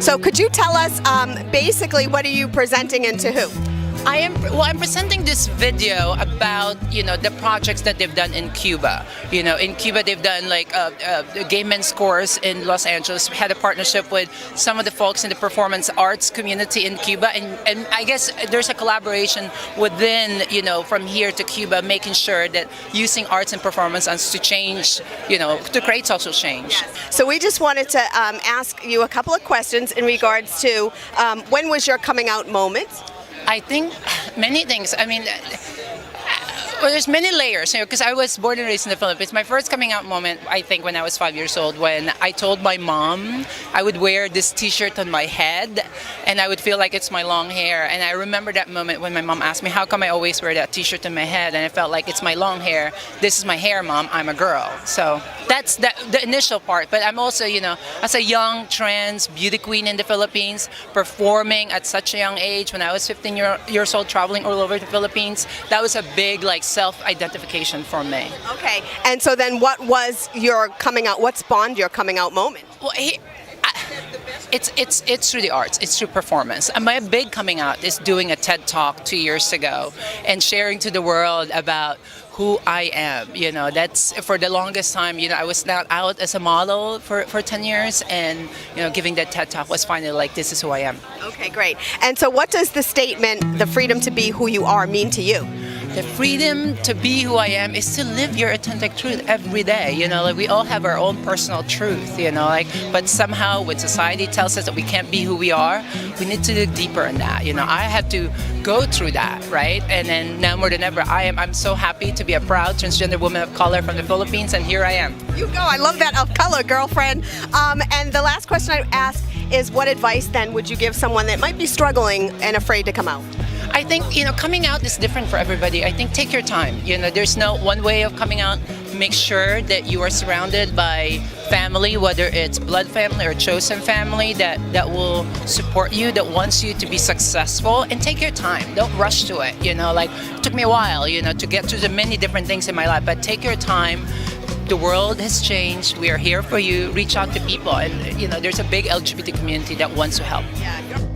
So could you tell us basically what are you presenting and to who? I'm presenting this video about, the projects that they've done in Cuba. In Cuba they've done like a gay men's course in Los Angeles. We had a partnership with some of the folks in the performance arts community in Cuba, and I guess there's a collaboration within, from here to Cuba, making sure that using arts and performance arts to change, to create social change. So we just wanted to ask you a couple of questions in regards to when was your coming out moment? I think many things. I mean, well, there's many layers, because I was born and raised in the Philippines. My first coming out moment, I think, when I was 5 years old, when I told my mom I would wear this T-shirt on my head, and I would feel like it's my long hair. And I remember that moment when my mom asked me, "How come I always wear that T-shirt on my head?" And I felt like it's my long hair. This is my hair, Mom. I'm a girl. So that's the initial part. But I'm also, as a young trans beauty queen in the Philippines, performing at such a young age. When I was 15 years old, traveling all over the Philippines, that was a big self-identification for me. Okay, and so then what was your coming out, what spawned your coming out moment? Well, it's through the arts, it's through performance. And my big coming out is doing a TED Talk 2 years ago and sharing to the world about who I am. That's for the longest time, I was not out as a model for 10 years, and giving that TED Talk was finally like, this is who I am. Okay, great. And so what does the statement, the freedom to be who you are, mean to you? The freedom to be who I am is to live your authentic truth every day. We all have our own personal truth, but somehow when society tells us that we can't be who we are, we need to dig deeper in that. I had to go through that, right? And then now more than ever, I'm so happy to be a proud transgender woman of color from the Philippines, and here I am. You go, I love that, of color, girlfriend. And the last question I ask is, what advice then would you give someone that might be struggling and afraid to come out? I think, coming out is different for everybody. I think take your time. There's no one way of coming out. Make sure that you are surrounded by family, whether it's blood family or chosen family, that will support you, that wants you to be successful, and take your time. Don't rush to it. It took me a while, to get through the many different things in my life, but take your time. The world has changed. We are here for you. Reach out to people, and there's a big LGBT community that wants to help. Yeah.